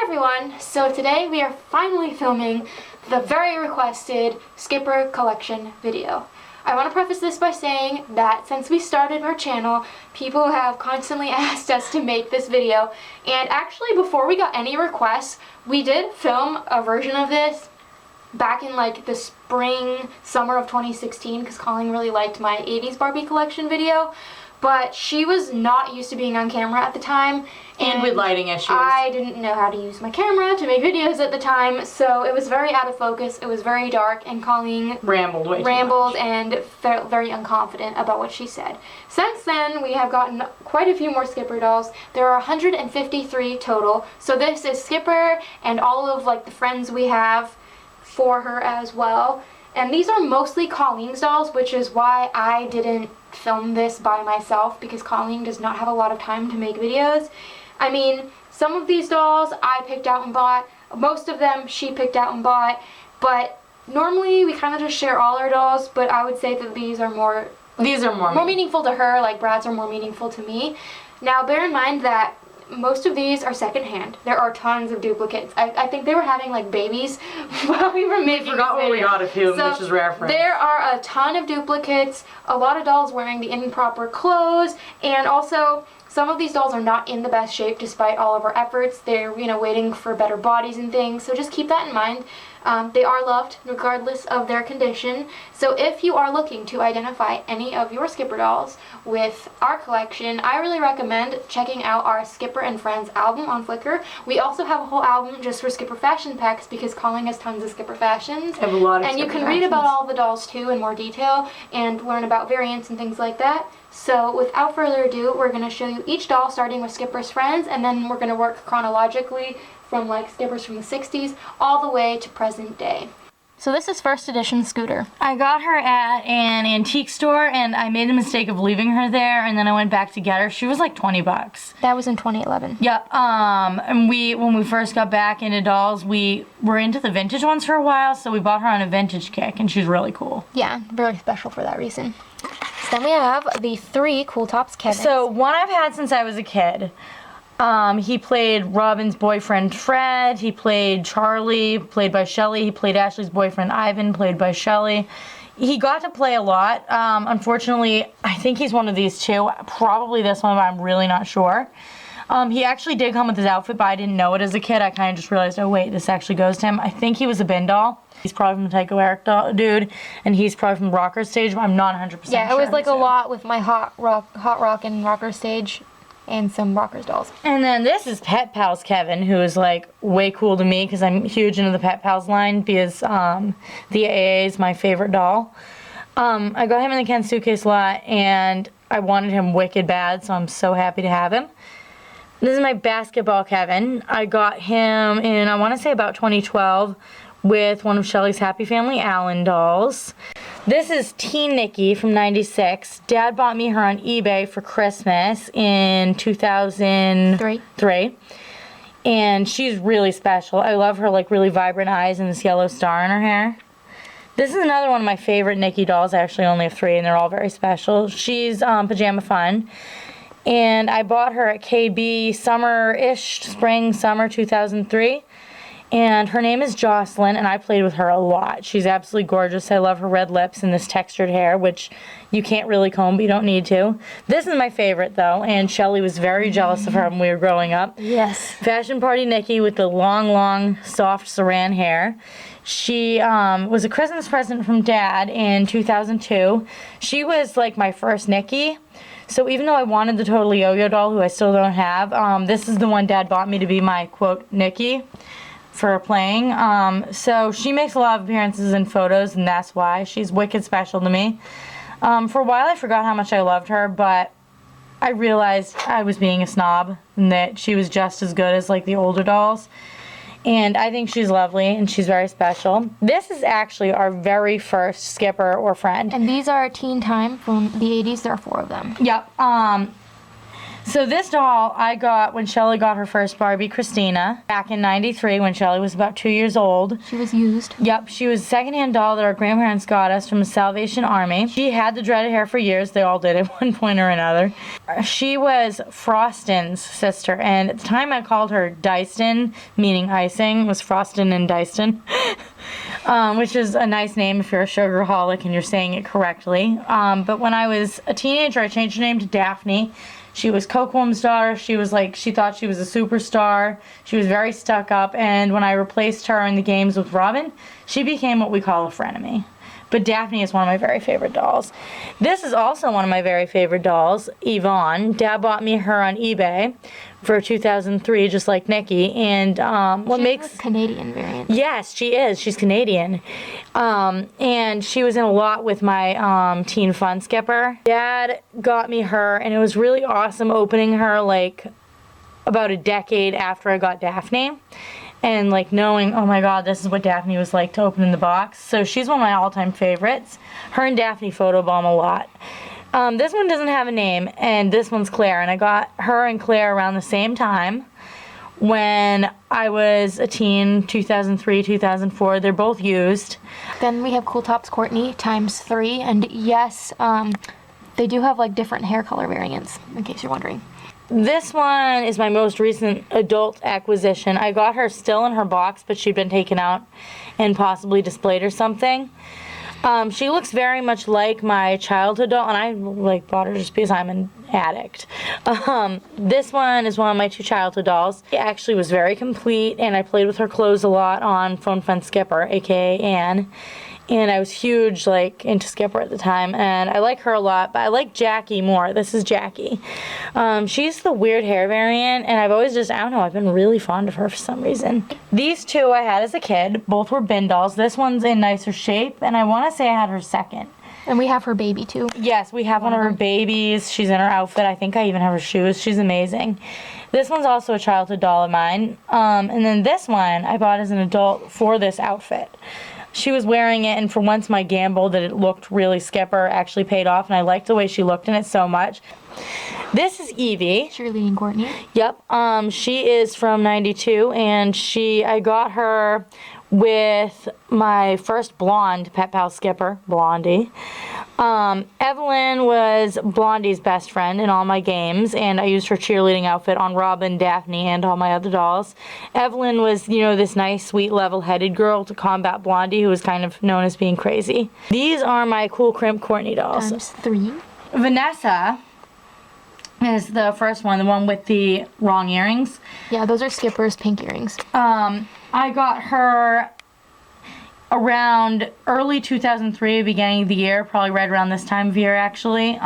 everyone! So today we are finally filming the very requested Skipper collection video. I want to preface this by saying that since we started our channel, people have constantly asked us to make this video, and actually before we got any requests, we did film a version of this back in like the spring, summer of 2016 because Colleen really liked my 80s Barbie collection video. But she was not used to being on camera at the time. And with lighting issues. I didn't know how to use my camera to make videos at the time, so it was very out of focus, it was very dark, and Colleen rambled and felt very unconfident about what she said. Since then, we have gotten quite a few more Skipper dolls. There are 153 total, so this is Skipper and all of like the friends we have for her as well. And these are mostly Colleen's dolls, which is why I didn't film this by myself, because Colleen does not have a lot of time to make videos. I mean, some of these dolls I picked out and bought, most of them she picked out and bought, but normally we kind of just share all our dolls, but I would say that these are more meaningful to her, like Brad's are more meaningful to me. Now bear in mind that most of these are secondhand. There are tons of duplicates. I think they were having like babies while we were making. We forgot what we got of him, which is rare for us. There are a ton of duplicates, a lot of dolls wearing the improper clothes, and also some of these dolls are not in the best shape despite all of our efforts. They're, you know, waiting for better bodies and things, so just keep that in mind. They are loved regardless of their condition. So if you are looking to identify any of your Skipper dolls with our collection, I really recommend checking out our Skipper and Friends album on Flickr. We also have a whole album just for Skipper fashion packs because Colleen has tons of Skipper fashions. I have a lot of and you can read about all the dolls too in more detail and learn about variants and things like that. So without further ado, we're going to show you each doll starting with Skipper's Friends, and then we're going to work chronologically from like Skippers from the 60s all the way to present day. So this is first edition Scooter. I got her at an antique store and I made the mistake of leaving her there, and then I went back to get her. She was like 20 bucks. That was in 2011. Yep. And when we first got back into dolls, we were into the vintage ones for a while, so we bought her on a vintage kick, and she's really cool. Yeah, very special for that reason. So then we have the 3 Cool Tops Kevin. So one I've had since I was a kid. He played Robin's boyfriend Fred, he played Charlie, played by Shelley, he played Ashley's boyfriend Ivan, played by Shelley. He got to play a lot. Unfortunately, I think he's one of these two, probably this one, but I'm really not sure. He actually did come with his outfit, but I didn't know it as a kid. I kind of just realized, oh wait, this actually goes to him. I think he was a bin doll. He's probably from the Tycho Eric dude, and he's probably from Rocker Stage, but I'm not 100% sure. Yeah, it was like a lot with my hot rock and Rocker Stage. And some Rockers dolls. And then this is Pet Pals Kevin, who is like way cool to me because I'm huge into the Pet Pals line because the AA is my favorite doll. I got him in the Ken suitcase lot and I wanted him wicked bad, so I'm so happy to have him. This is my basketball Kevin. I got him in, I want to say about 2012 with one of Shelley's Happy Family Allen dolls. This is Teen Nikki from 96. Dad bought me her on eBay for Christmas in 2003. And she's really special. I love her like really vibrant eyes and this yellow star in her hair. This is another one of my favorite Nikki dolls. I actually only have 3 and they're all very special. She's Pajama Fun. And I bought her at KB summer-ish, spring, summer 2003. And her name is Jocelyn, and I played with her a lot. She's absolutely gorgeous. I love her red lips and this textured hair, which you can't really comb, but you don't need to. This is my favorite, though, and Shelley was very jealous of her when we were growing up. Yes. Fashion Party Nikki with the long, soft saran hair. She was a Christmas present from Dad in 2002. She was, like, my first Nikki. So even though I wanted the Total Yo-Yo doll, who I still don't have, this is the one Dad bought me to be my, quote, Nikki for playing. So she makes a lot of appearances in photos, and that's why she's wicked special to me. For a while I forgot how much I loved her, but I realized I was being a snob and that she was just as good as like the older dolls. And I think she's lovely and she's very special. This is actually our very first Skipper or Friend. And these are Teen Time from the 80s. There are 4 of them. Yep. So this doll I got when Shelly got her first Barbie, Christina, back in 93 when Shelly was about 2 years old. She was used. Yep, she was a secondhand doll that our grandparents got us from the Salvation Army. She had the dreaded hair for years. They all did at one point or another. She was Froston's sister, and at the time I called her Dyston, meaning icing. It was Froston and Dyston. Which is a nice name if you're a sugaraholic and you're saying it correctly. But when I was a teenager, I changed her name to Daphne. She was Cokewoman's daughter. She thought she was a superstar. She was very stuck up, and when I replaced her in the games with Robin, she became what we call a frenemy. But Daphne is one of my very favorite dolls. This is also one of my very favorite dolls, Yvonne. Dad bought me her on eBay for 2003, just like Nikki. And She's a Canadian variant. Yes, she is. She's Canadian. And she was in a lot with my Teen Fun Skipper. Dad got me her, and it was really awesome opening her like about a decade after I got Daphne. And like knowing, oh my god, this is what Daphne was like to open in the box. So she's one of my all-time favorites. Her and Daphne photobomb a lot. This one doesn't have a name, and this one's Claire. And I got her and Claire around the same time when I was a teen, 2003, 2004. They're both used. Then we have Cool Tops Courtney ×3. And yes, they do have like different hair color variants, in case you're wondering. This one is my most recent adult acquisition. I got her still in her box, but she'd been taken out and possibly displayed or something. She looks very much like my childhood doll, and I like bought her just because I'm an addict. This one is one of my two childhood dolls. It actually was very complete, and I played with her clothes a lot on Fun Skipper, aka Anne. And I was huge, like, into Skipper at the time, and I like her a lot, but I like Jackie more. This is Jackie. She's the weird hair variant, and I've always just, I don't know, I've been really fond of her for some reason. These two I had as a kid. Both were bin dolls. This one's in nicer shape, and I want to say I had her second. And we have her baby, too. Yes, we have one of her babies. She's in her outfit. I think I even have her shoes. She's amazing. This one's also a childhood doll of mine. And then this one I bought as an adult for this outfit. She was wearing it, and for once my gamble that it looked really Skipper actually paid off, and I liked the way she looked in it so much. This is Evie. Cheerleading Courtney. Yep. She is from 92, and I got her with my first blonde Pet Pal Skipper, Blondie. Evelyn was Blondie's best friend in all my games, and I used her cheerleading outfit on Robin, Daphne, and all my other dolls. Evelyn was, this nice, sweet, level-headed girl to combat Blondie, who was kind of known as being crazy. These are my Cool Crimp Courtney dolls. ×3. Vanessa is the first one, the one with the wrong earrings. Yeah, those are Skipper's pink earrings. I got her around early 2003, beginning of the year, probably right around this time of year actually,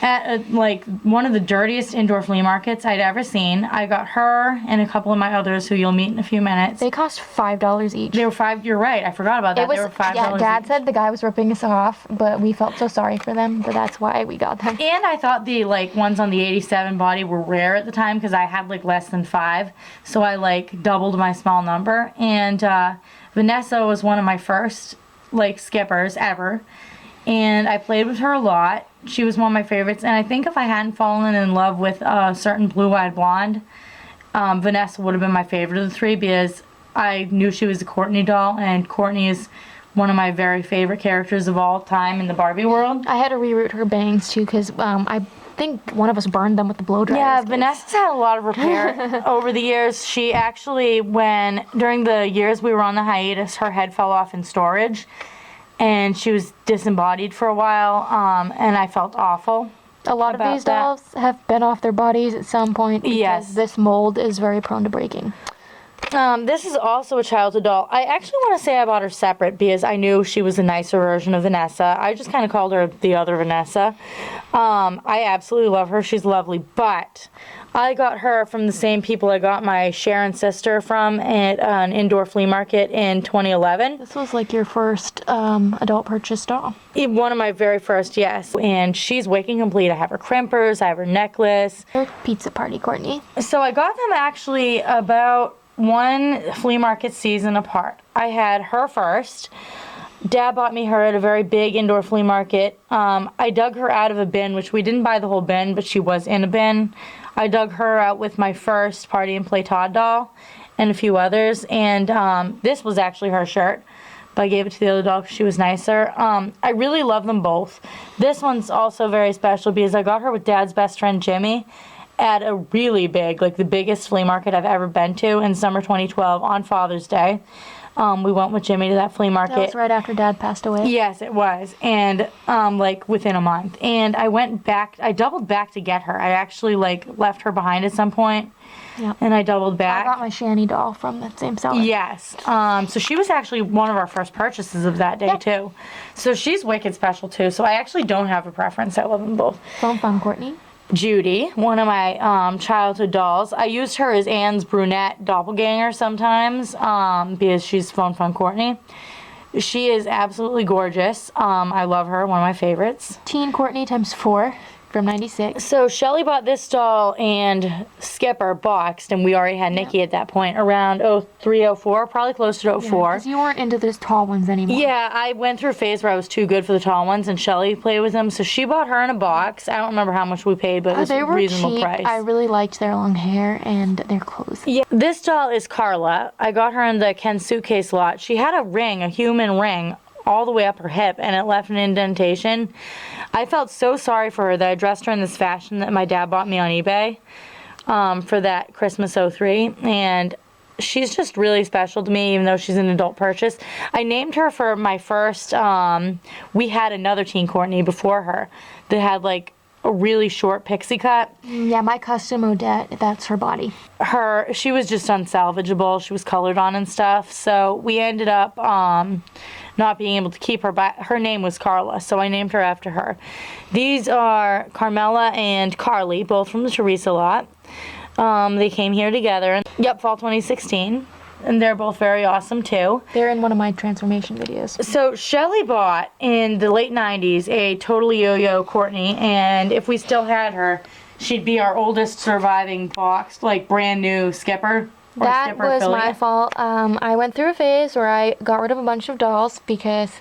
at one of the dirtiest indoor flea markets I'd ever seen. I got her and a couple of my others who you'll meet in a few minutes. They cost $5 each. They were $5, you're right, I forgot about that. They were $5 yeah, Dad each. said the guy was ripping us off, but we felt so sorry for them, but that's why we got them. And I thought the ones on the 87 body were rare at the time because I had less than 5, so I doubled my small number. And Vanessa was one of my first Skippers ever, and I played with her a lot. She was one of my favorites, and I think if I hadn't fallen in love with a certain blue-eyed blonde, Vanessa would have been my favorite of the three because I knew she was a Courtney doll, and Courtney is one of my very favorite characters of all time in the Barbie world. I had to reroute her bangs too because I think one of us burned them with the blow dryer. Yeah, Vanessa's had a lot of repair over the years. She actually, during the years we were on the hiatus, her head fell off in storage, and she was disembodied for a while, and I felt awful. A lot of these dolls have been off their bodies at some point because this mold is very prone to breaking. This is also a childhood doll. I actually want to say I bought her separate because I knew she was a nicer version of Vanessa. I just kind of called her the other Vanessa. I absolutely love her. She's lovely, but I got her from the same people I got my Sharon sister from at an indoor flea market in 2011. This was your first adult purchase doll. One of my very first, yes. And she's waking complete. I have her crimpers, I have her necklace. Pizza party, Courtney. So I got them actually about one flea market season apart. I had her first, Dad bought me her at a very big indoor flea market. I dug her out of a bin, which we didn't buy the whole bin, but she was in a bin. I dug her out with my first Party and Play Todd doll and a few others. And this was actually her shirt, but I gave it to the other doll because she was nicer. I really love them both. This one's also very special because I got her with Dad's best friend Jimmy at a really big, like the biggest flea market I've ever been to in summer 2012 on Father's Day. We went with Jimmy to that flea market. That was right after Dad passed away. Yes, it was. And, like, within a month. And I went back, I doubled back to get her. I actually, like, left her behind at some point. Yep. And I doubled back. I got my Shani doll from that same seller. Yes. So she was actually one of our first purchases of that day, too. So she's wicked special, too. So I actually don't have a preference. I love them both. Fun, Courtney. Judy, one of my childhood dolls. I used her as Anne's brunette doppelganger sometimes because she's Fun Courtney. She is absolutely gorgeous. I love her, one of my favorites. Teen Courtney times 4 from 96. So Shelly bought this doll and Skipper boxed, and we already had Nikki at that point, around 03, 04, probably closer to 04. Because you weren't into those tall ones anymore. Yeah, I went through a phase where I was too good for the tall ones, and Shelly played with them, so she bought her in a box. I don't remember how much we paid, but it was they a were reasonable cheap. price. I really liked their long hair and their clothes. Yeah, this doll is Carla. I got her in the Ken suitcase lot. She had a ring, a human ring, all the way up her hip, and it left an indentation. I felt so sorry for her that I dressed her in this fashion that my dad bought me on eBay for that Christmas 03, and she's just really special to me, even though she's an adult purchase. I named her for my first, we had another Teen Courtney before her that had like a really short pixie cut. Yeah, my custom Odette, that's her body. She was just unsalvageable. She was colored on and stuff, so we ended up not being able to keep her, but her name was Carla, so I named her after her. These are Carmela and Carly, both from the Teresa lot. They came here together. Yep, fall 2016. And they're both very awesome, too. They're in one of my transformation videos. So Shelly bought, in the late 90s, a totally yo-yo Courtney, and if we still had her, she'd be our oldest surviving boxed, like, brand new Skipper. That Skipper was affiliate. my fault. I went through a phase where I got rid of a bunch of dolls because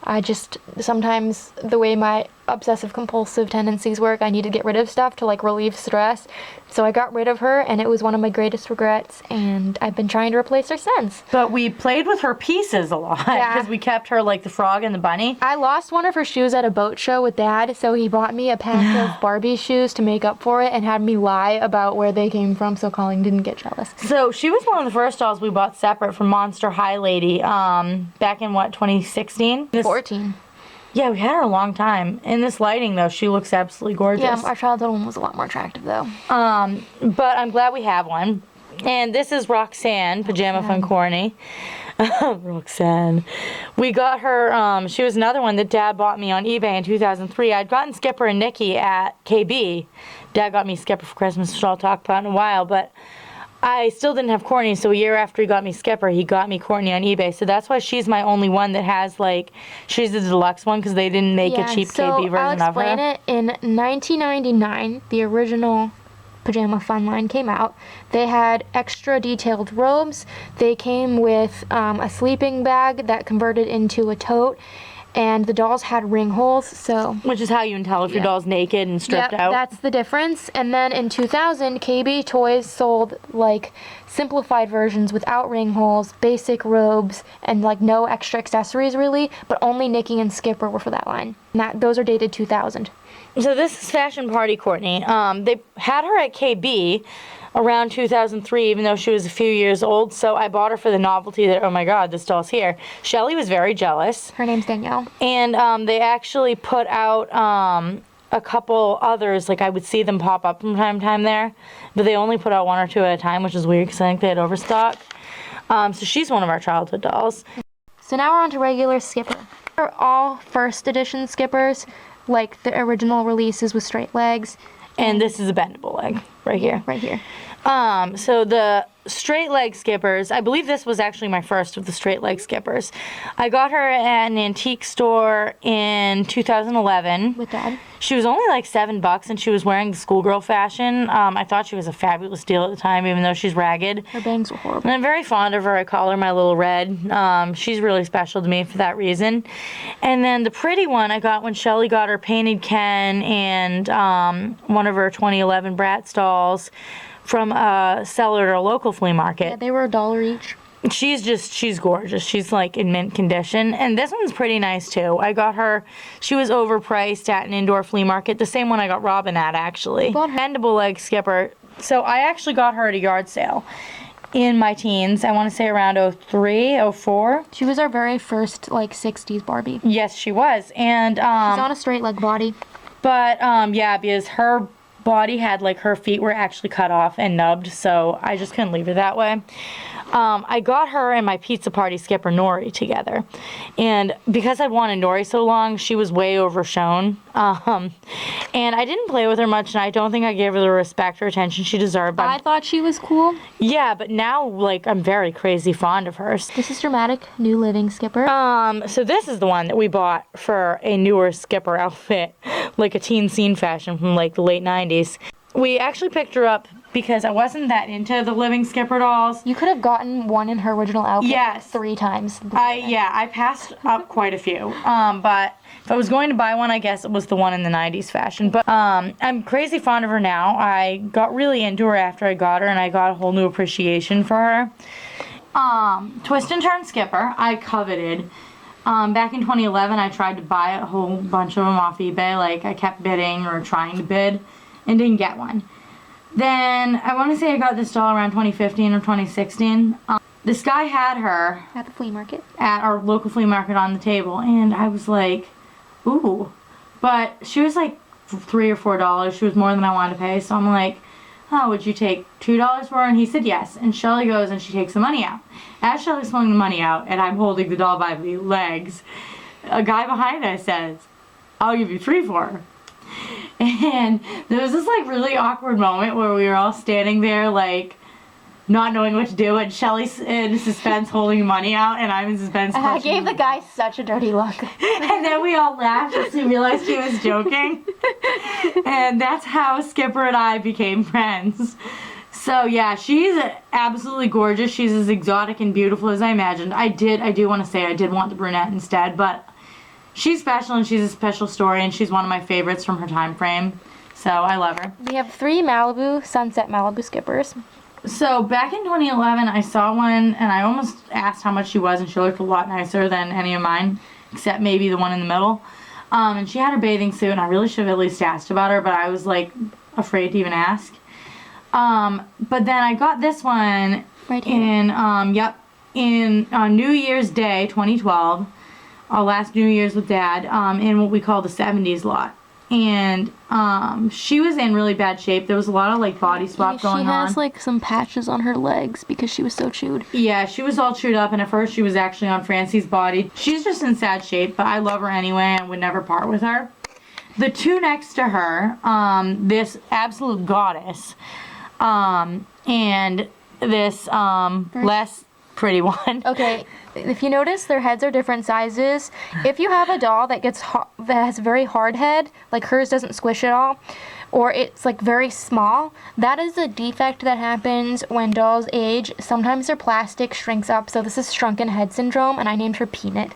I just, sometimes the way my obsessive compulsive tendencies work, I need to get rid of stuff to like relieve stress. So I got rid of her, and it was one of my greatest regrets, and I've been trying to replace her since. But we played with her pieces a lot because we kept her like the frog and the bunny. I lost one of her shoes at a boat show with Dad, so he bought me a pack of Barbie shoes to make up for it and had me lie about where they came from so Colleen didn't get jealous. So she was one of the first dolls we bought separate from Monster High Lady back in, 2016? 14. Yeah, we had her a long time. In this lighting, though, she looks absolutely gorgeous. Yeah, our childhood one was a lot more attractive, though. But I'm glad we have one. And this is Roxanne, Pajama Fun Courtney. Roxanne. We got her, she was another one that Dad bought me on eBay in 2003. I'd gotten Skipper and Nikki at KB. Dad got me Skipper for Christmas, which I'll talk about in a while, but I still didn't have Courtney, so a year after he got me Skipper, he got me Courtney on eBay. So that's why she's my only one that has, like, she's the deluxe one because they didn't make a cheap KB version of her. I'll explain it. In 1999, the original Pajama Fun line came out. They had extra detailed robes. They came with a sleeping bag that converted into a tote. And the dolls had ring holes, so... Which is how you can tell if your doll's naked and stripped out. That's the difference. And then in 2000, KB Toys sold, like, simplified versions without ring holes, basic robes, and, like, no extra accessories, really. But only Nikki and Skipper were for that line. And those are dated 2000. So this is Fashion Party Courtney. They had her at KB around 2003, even though she was a few years old, so I bought her for the novelty that, oh my god, this doll's here. Shelly was very jealous. Her name's Danielle. And they actually put out a couple others, like I would see them pop up from time to time there, but they only put out one or two at a time, which is weird because I think they had overstock. So she's one of our childhood dolls. So now we're on to regular Skipper. They're all first edition Skippers, like the original releases with straight legs. And this is a bendable leg, right here. Right here. So the straight leg skippers, I believe this was actually my first of the straight leg skippers. I got her at an antique store in 2011. With Dad? She was only like $7 and she was wearing the schoolgirl fashion. I thought she was a fabulous deal at the time, even though she's ragged. Her bangs were horrible. And I'm very fond of her. I call her my little red. She's really special to me for that reason. And then the pretty one I got when Shelly got her painted Ken and one of her 2011 Bratz dolls from a seller at a local flea market. Yeah, they were $1 each. She's gorgeous. She's like in mint condition. And this one's pretty nice too. I got her, she was overpriced at an indoor flea market, the same one I got Robin at actually. Bendable leg skipper. So I actually got her at a yard sale in my teens. I want to say around 03, 04. She was our very first, like, 60s Barbie. Yes, she was. And She's on a straight leg body. But yeah, because her body had, like, her feet were actually cut off and nubbed, so I just couldn't leave her that way. I got her and my pizza party skipper Nori together, and because I'd wanted Nori so long, she was way overshown, and I didn't play with her much, and I don't think I gave her the respect or attention she deserved. I thought she was cool. Yeah, but now, like, I'm very crazy fond of hers. This is Dramatic New Living Skipper. So this is the one that we bought for a newer skipper outfit, like a teen scene fashion from, like, the late 90s. We actually picked her up because I wasn't that into the living skipper dolls. You could have gotten one in her original outfit Yes. 3 times. I passed up quite a few. But if I was going to buy one, I guess it was the one in the 90s fashion. But I'm crazy fond of her now. I got really into her after I got her, and I got a whole new appreciation for her. Twist and turn skipper, I coveted. Back in 2011, I tried to buy a whole bunch of them off eBay. Like, I kept bidding or trying to bid and didn't get one. Then, I want to say I got this doll around 2015 or 2016. This guy had her At the flea market. at our local flea market on the table, and I was like, ooh. But she was like $3 or $4. She was more than I wanted to pay, so I'm like, oh, would you take $2 for her? And he said yes. And Shelly goes and she takes the money out. As Shelly's pulling the money out, and I'm holding the doll by the legs, a guy behind us says, I'll give you $3 for her. And there was this like really awkward moment where we were all standing there like not knowing what to do, and Shelly's in suspense holding money out, and I'm in suspense. I gave the guy such a dirty look. And then we all laughed as we realized he was joking. And that's how Skipper and I became friends. So yeah, she's absolutely gorgeous. She's as exotic and beautiful as I imagined. I do want to say I did want the brunette instead, but she's special and she's a special story, and she's one of my favorites from her time frame. So I love her. We have 3 Sunset Malibu skippers. So back in 2011, I saw one, and I almost asked how much she was, and she looked a lot nicer than any of mine, except maybe the one in the middle. And she had her bathing suit, and I really should have at least asked about her, but I was like afraid to even ask. But then I got this one Right here. on New Year's Day 2012, our last New Year's with Dad, in what we call the 70s lot. And she was in really bad shape. There was a lot of like body swap going on. She has like some patches on her legs because she was so chewed. Yeah, she was all chewed up, and at first she was actually on Francie's body. She's just in sad shape, but I love her anyway and would never part with her. The 2 next to her, this absolute goddess, and this less pretty one. Okay, if you notice, their heads are different sizes. If you have a doll that that has a very hard head, like hers doesn't squish at all, or it's like very small, that is a defect that happens when dolls age. Sometimes their plastic shrinks up, so this is shrunken head syndrome, and I named her Peanut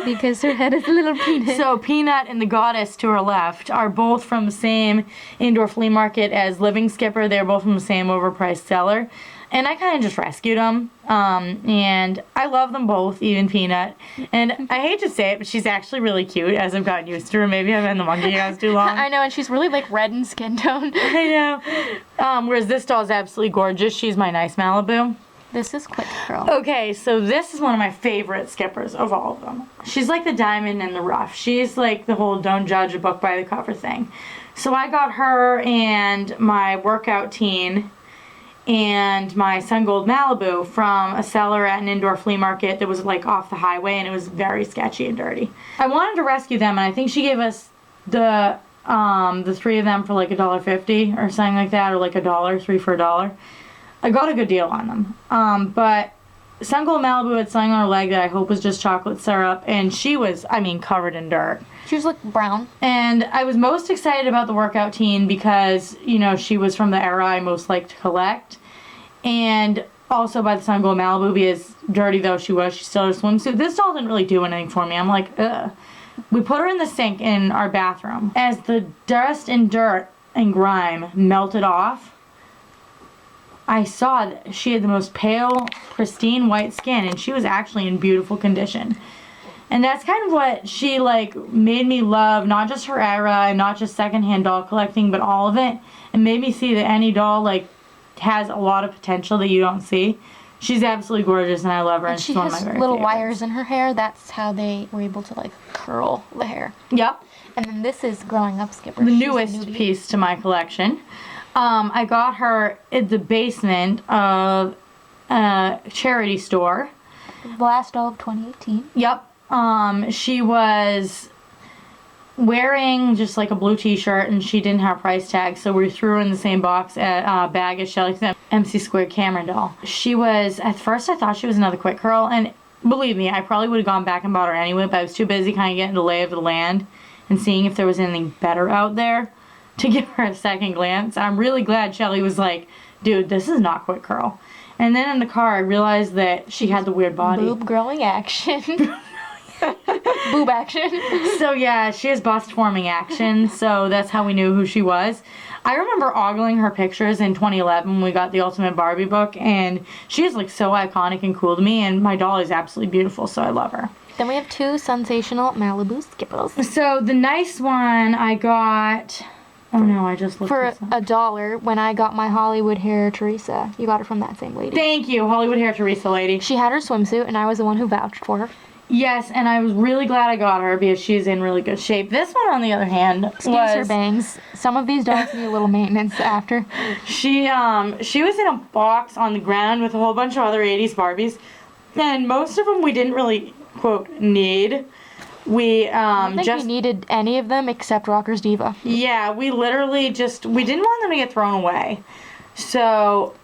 because her head is a little peanut. So Peanut and the goddess to her left are both from the same indoor flea market as Living Skipper. They're both from the same overpriced seller. And I kind of just rescued them, and I love them both, even Peanut. And I hate to say it, but she's actually really cute as I've gotten used to her. Maybe I've been in the monkey house too long. I know, and she's really like red in skin tone. I know. Whereas this doll is absolutely gorgeous. She's my nice Malibu. This is Quick Girl. Okay, so this is one of my favorite skippers of all of them. She's like the diamond in the rough. She's like the whole don't judge a book by the cover thing. So I got her and my workout teen and my Sun Gold Malibu from a seller at an indoor flea market that was like off the highway, and it was very sketchy and dirty. I wanted to rescue them, and I think she gave us the the 3 of them for like $1.50 or something like that, or like $1, 3 for $1. I got a good deal on them. But Sun Gold Malibu had something on her leg that I hope was just chocolate syrup, and she was, I mean, covered in dirt. She was like brown. And I was most excited about the workout teen because, you know, she was from the era I most liked to collect. And also by the Sun Gold Malibu, because dirty though she was, she still had a swimsuit. This doll didn't really do anything for me. I'm like, ugh. We put her in the sink in our bathroom. As the dust and dirt and grime melted off, I saw that she had the most pale, pristine white skin, and she was actually in beautiful condition. And that's kind of what she, like, made me love, not just her era and not just secondhand doll collecting, but all of it. And made me see that any doll, like, has a lot of potential that you don't see. She's absolutely gorgeous, and I love her, and she's one of my very little favorites. wires in her hair. That's how they were able to, like, curl the hair. Yep. And then this is Growing Up Skipper. The She's newest a newbie. piece to my collection. I got her in the basement of a charity store. The last doll of 2018. Yep. She was wearing just like a blue t-shirt, and she didn't have a price tag, so we threw her in the same box bag as Shelly's MC Squared Cameron doll. She was, at first I thought she was another quick curl, and believe me, I probably would have gone back and bought her anyway, but I was too busy kind of getting the lay of the land and seeing if there was anything better out there to give her a second glance. I'm really glad Shelly was like, dude, this is not quick curl. And then in the car I realized that she had the weird body. Boob growing action. Boob action. So yeah, she has bust forming action, so that's how we knew who she was. I remember ogling her pictures in 2011 when we got the Ultimate Barbie book, and she is like so iconic and cool to me, and my doll is absolutely beautiful, so I love her. Then we have 2 sensational Malibu Skippers. So the nice one I got, oh no, I just looked For this up. $1 when I got my Hollywood hair Teresa. You got it from that same lady. Thank you, Hollywood Hair Teresa lady. She had her swimsuit, and I was the one who vouched for her. Yes, and I was really glad I got her because she's in really good shape. This one, on the other hand, Excuse her bangs. Some of these dolls need a little maintenance after. She was in a box on the ground with a whole bunch of other 80s Barbies, and most of them we didn't really, quote, need. We I don't think we needed any of them except Rocker's Diva. Yeah, we literally just, we didn't want them to get thrown away. So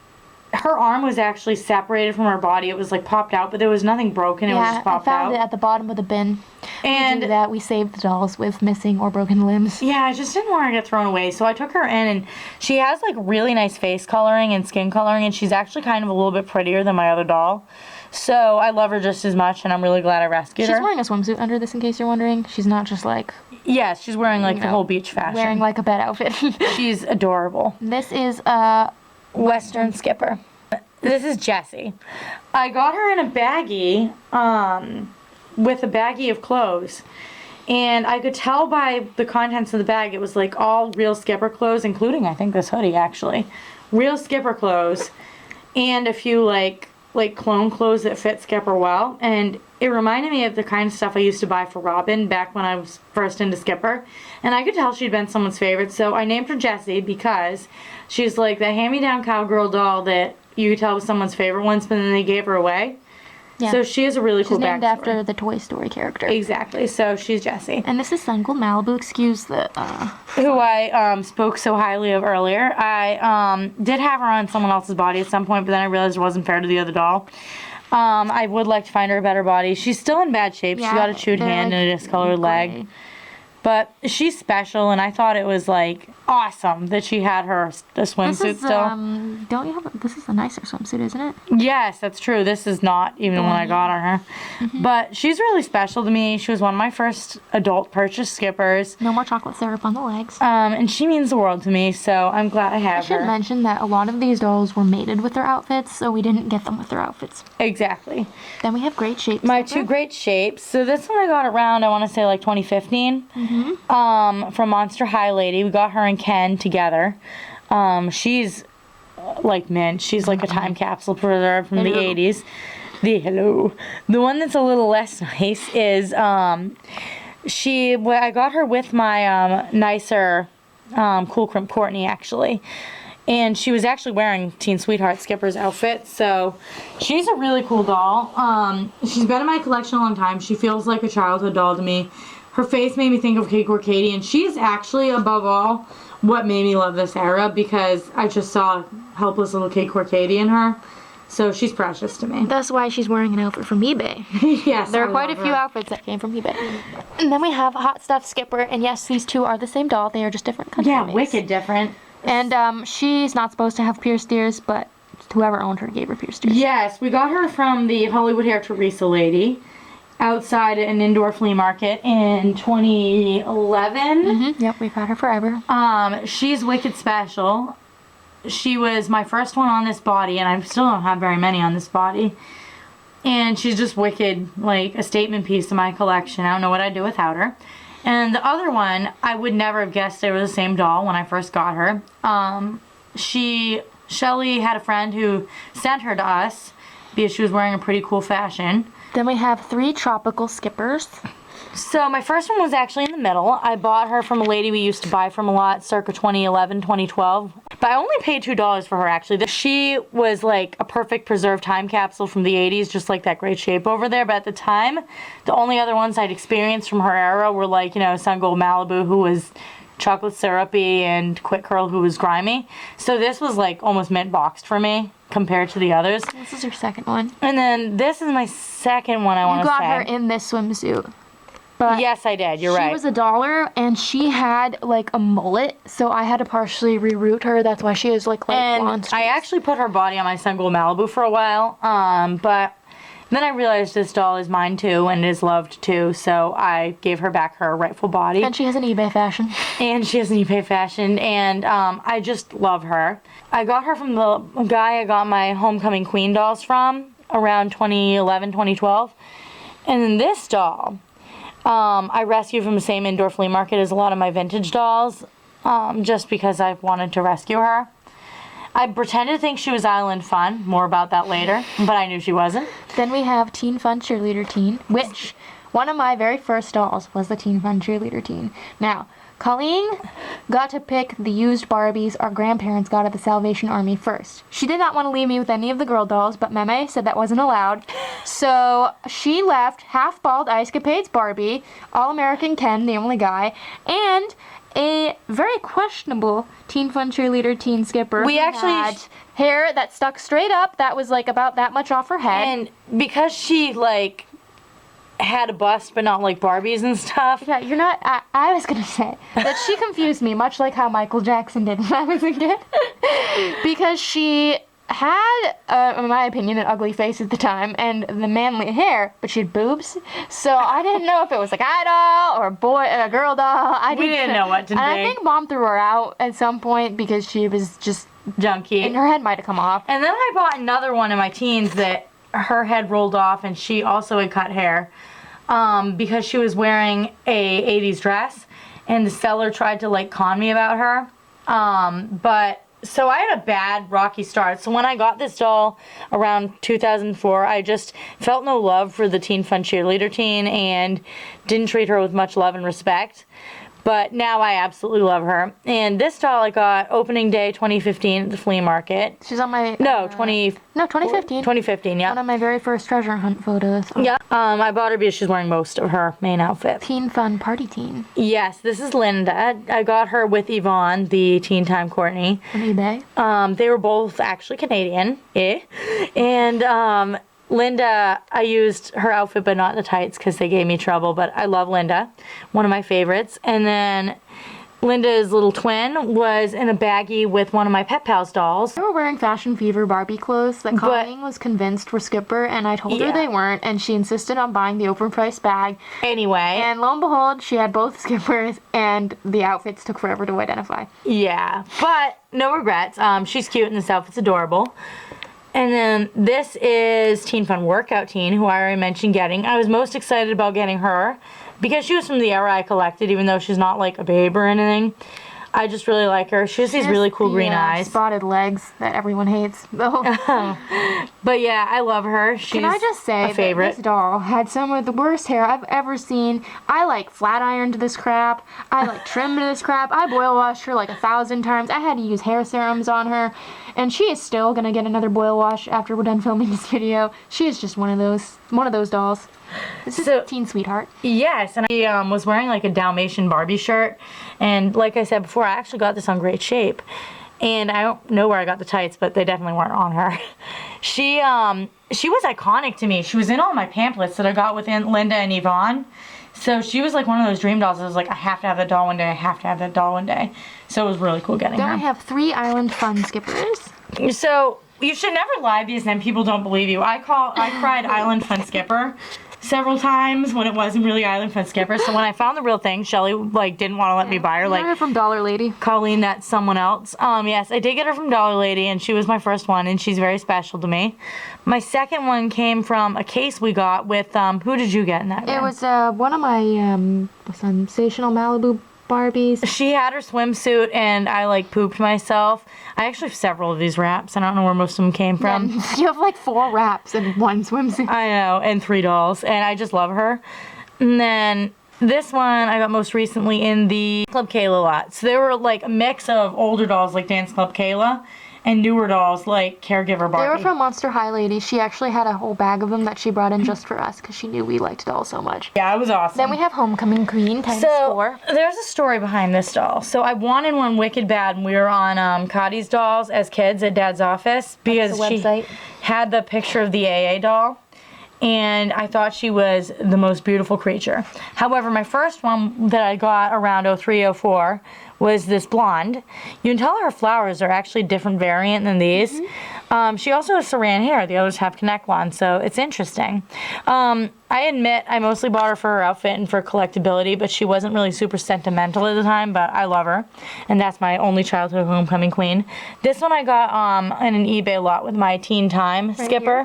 her arm was actually separated from her body. It was like popped out, but there was nothing broken. It was just popped out. I found it at the bottom of the bin. And we do that. We saved the dolls with missing or broken limbs. yeah, I just didn't want her to get thrown away. So I took her in, and she has like really nice face coloring and skin coloring, and she's actually kind of a little bit prettier than my other doll. So I love her just as much, and I'm really glad I rescued her. She's wearing a swimsuit under this, in case you're wondering. She's not just like... Yes, she's wearing like the whole beach fashion. Wearing like a bed outfit. She's adorable. This is a... Western Skipper. This is Jessie. I got her in a baggie, with a baggie of clothes. And I could tell by the contents of the bag, it was like all real Skipper clothes, including, I think, this hoodie, actually. Real Skipper clothes. And a few, like clone clothes that fit Skipper well. And it reminded me of the kind of stuff I used to buy for Robin back when I was first into Skipper. And I could tell she'd been someone's favorite, so I named her Jessie because she's like the hand-me-down cowgirl doll that you could tell was someone's favorite once, but then they gave her away. Yeah. So she has a really cool backstory. She's named after the Toy Story character. Exactly, so she's Jessie. And this is Sun Gold Malibu, excuse the... Who I spoke so highly of earlier. I did have her on someone else's body at some point, but then I realized it wasn't fair to the other doll. I would like to find her a better body. She's still in bad shape. Yeah, She's got a chewed hand and a discolored leg. But she's special, and I thought it was, like, awesome that she had the swimsuit still. Don't you have... This is a nicer swimsuit, isn't it? Yes, that's true. This is not even the one I got on her. Mm-hmm. But she's really special to me. She was one of my first adult purchase Skippers. No more chocolate syrup on the legs. And she means the world to me, so I'm glad I have her. I should mention that a lot of these dolls were mated with their outfits, so we didn't get them with their outfits. Exactly. Then we have Great Shapes. My 2 great shapes. So this one I got around, I want to say, like 2015. From Monster High Lady. We got her and Ken together. She's like mint. She's like a time capsule preserved from the 80s. The one that's a little less nice is I got her with my nicer Cool Crimp Courtney, actually. And she was actually wearing Teen Sweetheart Skipper's outfit, so she's a really cool doll. She's been in my collection a long time. She feels like a childhood doll to me. Her face made me think of Kate Katie, and she's actually, above all, what made me love this era, because I just saw helpless little Kate Katie in her. So she's precious to me. That's why she's wearing an outfit from eBay. Yes, there are quite a few outfits that came from eBay. And then we have Hot Stuff Skipper, and yes, these two are the same doll. They are just different countries. Yeah, wicked different. And she's not supposed to have pierced ears, but whoever owned her gave her pierced ears. Yes, we got her from the Hollywood Hair Teresa lady outside an indoor flea market in 2011. Yep, we've had her forever. She's wicked special. She was my first one on this body, and I still don't have very many on this body. And she's just wicked, like a statement piece in my collection. I don't know what I'd do without her. And the other one, I would never have guessed they were the same doll when I first got her. Shelly had a friend who sent her to us because she was wearing a pretty cool fashion. Then we have 3 tropical skippers. So my first one was actually in the middle. I bought her from a lady we used to buy from a lot circa 2011, 2012. But I only paid $2 for her, actually. She was like a perfect preserved time capsule from the 80s, just like that great shape over there. But at the time, the only other ones I'd experienced from her era were like, Sun Gold Malibu, who was chocolate syrupy, and Quick Curl, who was grimy. So this was like almost mint boxed for me compared to the others. This is your second one. And then this is my second one, I want to say. You got her in this swimsuit. But yes, I did. You're right. She was $1, and she had like a mullet, so I had to partially reroute her. That's why she was like blonde. And I actually put her body on my Sun Gold Malibu for a while, but then I realized this doll is mine too and is loved too, so I gave her back her rightful body. And she has an eBay fashion. And I just love her. I got her from the guy I got my Homecoming Queen dolls from around 2011, 2012. And then this doll, I rescued from the same indoor flea market as a lot of my vintage dolls, just because I wanted to rescue her. I pretended to think she was Island Fun, more about that later, but I knew she wasn't. Then we have Teen Fun Cheerleader Teen, which one of my very first dolls was the Teen Fun Cheerleader Teen. Now, Colleen got to pick the used Barbies our grandparents got at the Salvation Army first. She did not want to leave me with any of the girl dolls, but Meme said that wasn't allowed. So she left half-bald Ice Capades Barbie, All-American Ken, the only guy, and a very questionable Teen Fun Cheerleader Teen Skipper. We actually had hair that stuck straight up that was like about that much off her head. And because she like had a bust but not like Barbies and stuff. Yeah, you're not. I was gonna say that she confused me, much like how Michael Jackson did when I was a kid, because she had, in my opinion, an ugly face at the time and the manly hair, but she had boobs. So I didn't know if it was like a doll or a girl doll. We didn't know what to think. And I think Mom threw her out at some point because she was just junky, and her head might have come off. And then I bought another one in my teens that her head rolled off, and she also had cut hair. Because she was wearing a 80s dress, and the seller tried to like con me about her. So I had a bad rocky start. So when I got this doll around 2004, I just felt no love for the Teen Fun Cheerleader Teen and didn't treat her with much love and respect. But now I absolutely love her. And this doll I got opening day 2015 at the flea market. She's on my... 2015. 2015, yeah. One of my very first treasure hunt photos. Yeah. I bought her because she's wearing most of her main outfit. Teen Fun Party Teen. Yes, this is Linda. I got her with Yvonne, the Teen Time Courtney. On eBay. They were both actually Canadian. And Linda, I used her outfit but not the tights because they gave me trouble, but I love Linda. One of my favorites. And then Linda's little twin was in a baggie with one of my Pet Pals dolls. They were wearing Fashion Fever Barbie clothes that Colleen was convinced were Skipper, and I told her they weren't, and she insisted on buying the overpriced bag. Anyway. And lo and behold, she had both Skippers, and the outfits took forever to identify. Yeah, but no regrets. She's cute and this outfit's adorable. And then this is Teen Fun Workout Teen, who I already mentioned getting. I was most excited about getting her because she was from the era I collected, even though she's not like a babe or anything. I just really like her. She has these really cool green eyes. Spotted legs that everyone hates. Though. But yeah, I love her. She's Can I just say a favorite. that this doll had some of the worst hair I've ever seen. I like flat ironed this crap. I like trimmed this crap. I boil washed her like 1,000 times. I had to use hair serums on her. And she is still gonna get another boil wash after we're done filming this video. She is just one of those dolls. This is a teen sweetheart. Yes, and I was wearing like a Dalmatian Barbie shirt, and like I said before, I actually got this on Great Shape, and I don't know where I got the tights, but they definitely weren't on her. She was iconic to me. She was in all my pamphlets that I got within Linda and Yvonne. So she was like one of those dream dolls. I was like, I have to have that doll one day. I have to have that doll one day. So it was really cool getting her. Then I have 3 Island Fun Skippers. So you should never lie because then people don't believe you. I cried Island Fun Skipper several times when it wasn't really Island Fun Skipper. So when I found the real thing, Shelly like didn't want to let me buy her. I got her from Dollar Lady. Colleen, that's someone else. Yes, I did get her from Dollar Lady, and she was my first one, and she's very special to me. My second one came from a case we got with who did you get in that? It was one of my sensational Malibu Barbies. She had her swimsuit, and I like pooped myself. I actually have several of these wraps. I don't know where most of them came from. You have like 4 wraps and 1 swimsuit. I know, and 3 dolls, and I just love her. And then this one I got most recently in the Club Kayla lot. So they were like a mix of older dolls like Dance Club Kayla and newer dolls like Caregiver Barbie. They were from Monster High Lady. She actually had a whole bag of them that she brought in just for us because she knew we liked dolls so much. Yeah, it was awesome. Then we have Homecoming Queen times 4. There's a story behind this doll. So I wanted one wicked bad when we were on Cotty's dolls as kids at Dad's office because she had the picture of the AA doll. And I thought she was the most beautiful creature. However, my first one that I got around 03, 04 was this blonde. You can tell her flowers are actually a different variant than these. She also has saran hair. The others have connect wands, so it's interesting. I admit I mostly bought her for her outfit and for collectability, but she wasn't really super sentimental at the time, but I love her. And that's my only childhood homecoming queen. This one I got in an eBay lot with my teen time skipper.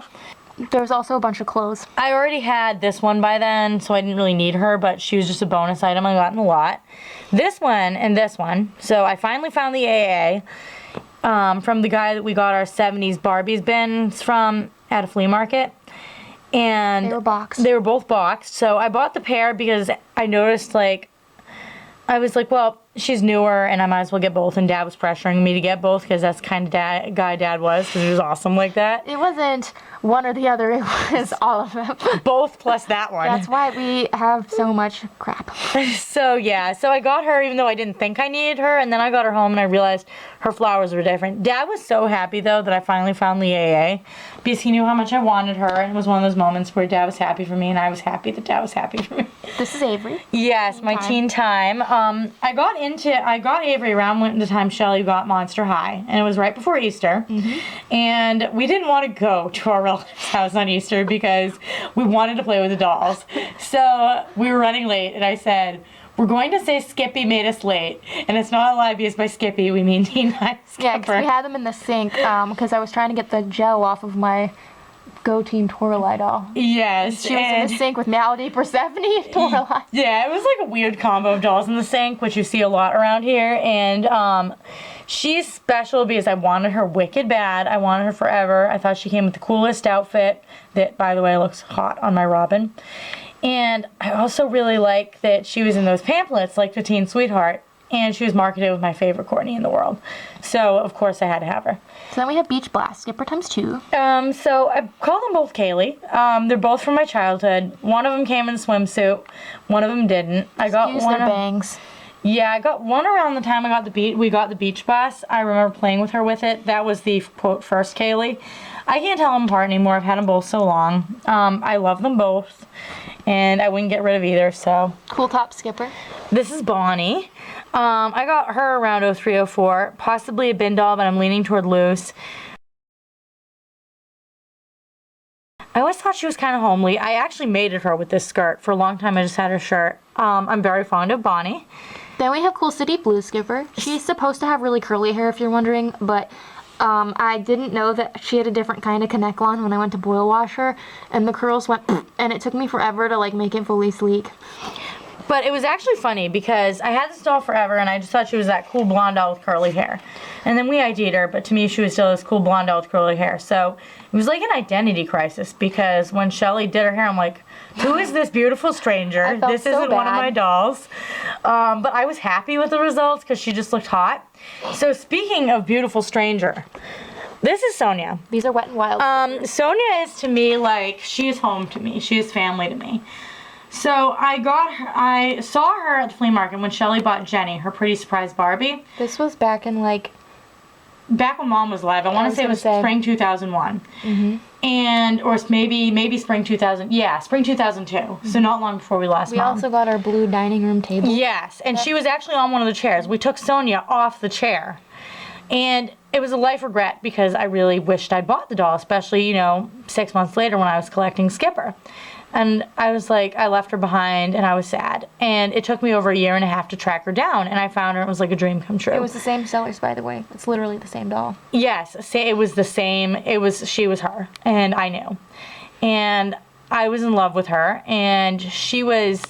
There's also a bunch of clothes. I already had this one by then, so I didn't really need her, but she was just a bonus item I got in the lot. This one and this one. So I finally found the AA from the guy that we got our 70s Barbies bins from at a flea market. And they were boxed. They were both boxed. So I bought the pair because I noticed, like, I was like, well, she's newer and I might as well get both. And Dad was pressuring me to get both because that's the kind of guy Dad was, because he was awesome like that. It wasn't one or the other, it was all of them. Both plus that one. That's why we have so much crap. So yeah, so I got her even though I didn't think I needed her, and then I got her home and I realized her flowers were different. Dad was so happy though that I finally found the AA because he knew how much I wanted her, and it was one of those moments where Dad was happy for me and I was happy that Dad was happy for me. This is Avery. Yes, my teen time. I got Avery around the time Shelly got Monster High, and it was right before Easter. And we didn't want to go to our relative's house on Easter because we wanted to play with the dolls. So we were running late, and I said, we're going to say Skippy made us late. And it's not a lie because by Skippy we mean Teen Time Skipper. Yeah, because we had them in the sink because I was trying to get the gel off of my Go Team Toralei doll. Yes. She was in the sink with Malady, Persephone, and Toralei. Yeah, it was like a weird combo of dolls in the sink, which you see a lot around here. And she's special because I wanted her wicked bad. I wanted her forever. I thought she came with the coolest outfit that, by the way, looks hot on my Robin. And I also really like that she was in those pamphlets, like the Teen Sweetheart. And she was marketed with my favorite Courtney in the world. So, of course, I had to have her. So then we have Beach Blast, Skipper times 2. So I call them both Kaylee. They're both from my childhood. One of them came in a swimsuit. One of them didn't. I got Excuse one their bangs. Yeah, I got one around the time we got the beach bus. I remember playing with her with it. That was the, quote, first Kaylee. I can't tell them apart anymore. I've had them both so long. I love them both. And I wouldn't get rid of either, so. Cool Top Skipper. This is Bonnie. I got her around 03, 04. Possibly a bin doll, but I'm leaning toward loose. I always thought she was kind of homely. I actually mated her with this skirt. For a long time, I just had her shirt. I'm very fond of Bonnie. Then we have Cool City Blue Skipper. She's supposed to have really curly hair, if you're wondering, but I didn't know that she had a different kind of connect wand when I went to boil wash her, and the curls went, and it took me forever to like make it fully sleek. But it was actually funny because I had this doll forever and I just thought she was that cool blonde doll with curly hair. And then we ID'd her, but to me she was still this cool blonde doll with curly hair. So it was like an identity crisis because when Shelly did her hair, I'm like, who is this beautiful stranger? This so isn't one of bad. my dolls. But I was happy with the results because she just looked hot. So speaking of beautiful stranger, this is Sonia. These are Wet n Wild. Sonia is to me like, she is home to me. She is family to me. So I saw her at the flea market when Shelly bought Jenny, her pretty surprise Barbie. This was back in like... Back when Mom was alive. I want to say it was spring 2001. And, or maybe spring 2000. Yeah, spring 2002. So not long before we lost We Mom. also got our blue dining room table. Yes, and she was actually on one of the chairs. We took Sonia off the chair. And it was a life regret because I really wished I'd bought the doll, especially, 6 months later when I was collecting Skipper. And I was like, I left her behind and I was sad. And it took me over a year and a half to track her down. And I found her. It was like a dream come true. It was the same sellers, by the way. It's literally the same doll. Yes, it was the same. She was her. And I knew. And I was in love with her. And she was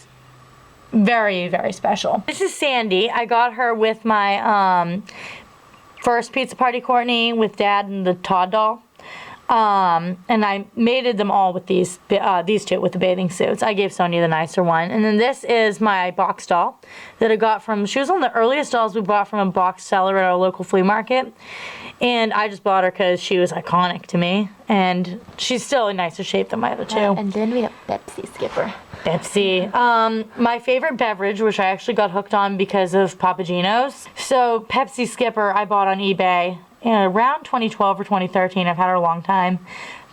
very, very special. This is Sandy. I got her with my first pizza party Courtney with Dad and the Todd doll. And I mated them all with these two with the bathing suits. I gave Sonia the nicer one. And then this is my box doll that I got she was one of the earliest dolls we bought from a box seller at our local flea market. And I just bought her because she was iconic to me. And she's still in nicer shape than my other two. And then we have Pepsi Skipper. Pepsi. My favorite beverage, which I actually got hooked on because of Papagino's. So Pepsi Skipper I bought on eBay. Around 2012 or 2013, I've had her a long time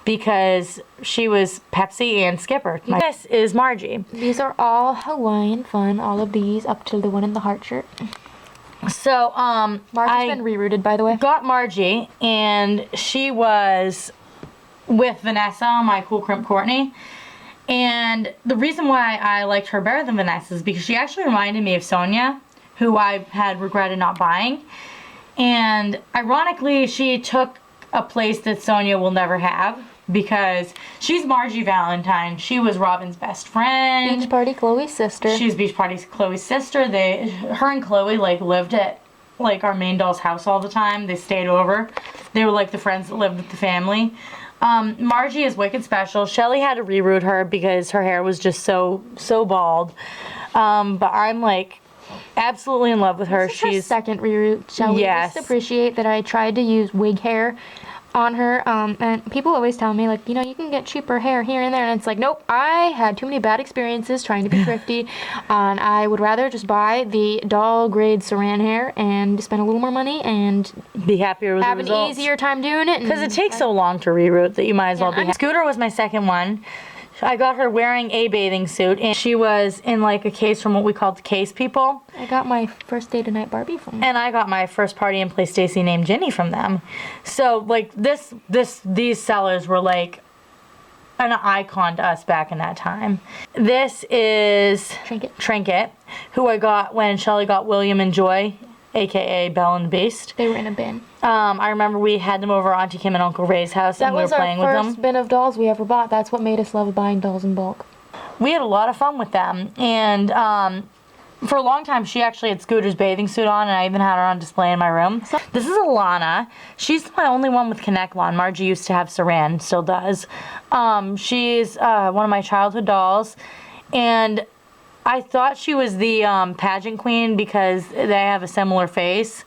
because she was Pepsi and Skipper. This is Margie. These are all Hawaiian fun, all of these up to the one in the heart shirt. So, Margie's been rerouted, by the way. Got Margie, and she was with Vanessa on my Cool Crimp Courtney. And the reason why I liked her better than Vanessa is because she actually reminded me of Sonia, who I had regretted not buying. And ironically, she took a place that Sonia will never have because she's Margie Valentine. She was Robin's best friend. Beach Party Chloe's sister. She's Beach Party Chloe's sister. Her and Chloe lived at our main doll's house all the time. They stayed over. They were the friends that lived with the family. Margie is wicked special. Shelly had to reroot her because her hair was just so bald. But I'm absolutely in love with her. She's her second reroot. Shall we just appreciate that I tried to use wig hair on her? And people always tell me, you can get cheaper hair here and there. And it's nope, I had too many bad experiences trying to be thrifty. And I would rather just buy the doll grade saran hair and spend a little more money and be happier with the results. Have an easier time doing it. Because it takes so long to reroot that you might as well be. Scooter was my second one. I got her wearing a bathing suit, and she was in a case from what we called the Case People. I got my first day tonight Barbie from them. And I got my first party and play Stacy named Ginny from them. So these sellers were an icon to us back in that time. This is Trinket, who I got when Shelly got William and Joy, aka Belle and the Beast. They were in a bin. I remember we had them over Auntie Kim and Uncle Ray's house and we were playing with them. That was our first bin of dolls we ever bought. That's what made us love buying dolls in bulk. We had a lot of fun with them. And for a long time, she actually had Scooter's bathing suit on, and I even had her on display in my room. This is Alana. She's my only one with Connect Lawn. Margie used to have Saran, still does. She's one of my childhood dolls. And I thought she was the pageant queen because they have a similar face.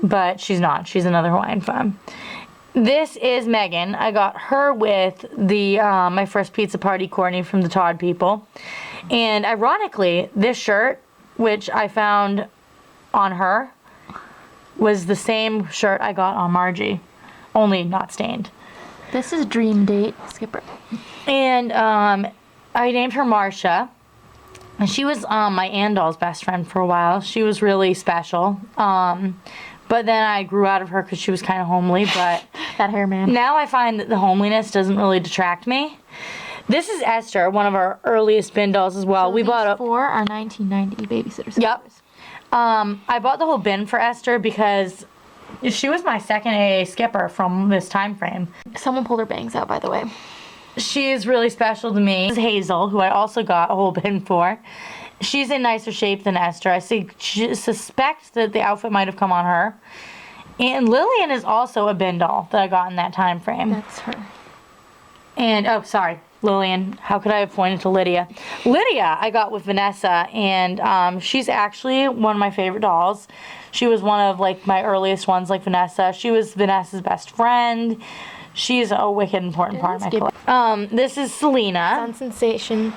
But she's not. She's another Hawaiian femme. This is Megan. I got her with my first pizza party Courtney from the Todd people. And ironically, this shirt, which I found on her, was the same shirt I got on Margie, only not stained. This is Dream Date Skipper. And I named her Marcia. And she was my Andal's best friend for a while. She was really special. But then I grew out of her because she was kind of homely. But that hair, man. Now I find that the homeliness doesn't really detract me. This is Esther, one of our earliest bin dolls as well. So we bought four are 1990 babysitters. Yep. I bought the whole bin for Esther because she was my second AA skipper from this time frame. Someone pulled her bangs out, by the way. She is really special to me. This is Hazel, who I also got a whole bin for. she's in nicer shape than Esther. I suspect that the outfit might have come on her. And Lillian is also a bin doll that I got in that time frame. That's her. And, oh, sorry, Lillian. How could I have pointed to Lydia? Lydia I got with Vanessa, and she's actually one of my favorite dolls. She was one of, like, my earliest ones, like Vanessa. She was Vanessa's best friend. She's a wicked important part of my collection. This is Selena. Sun Sensation.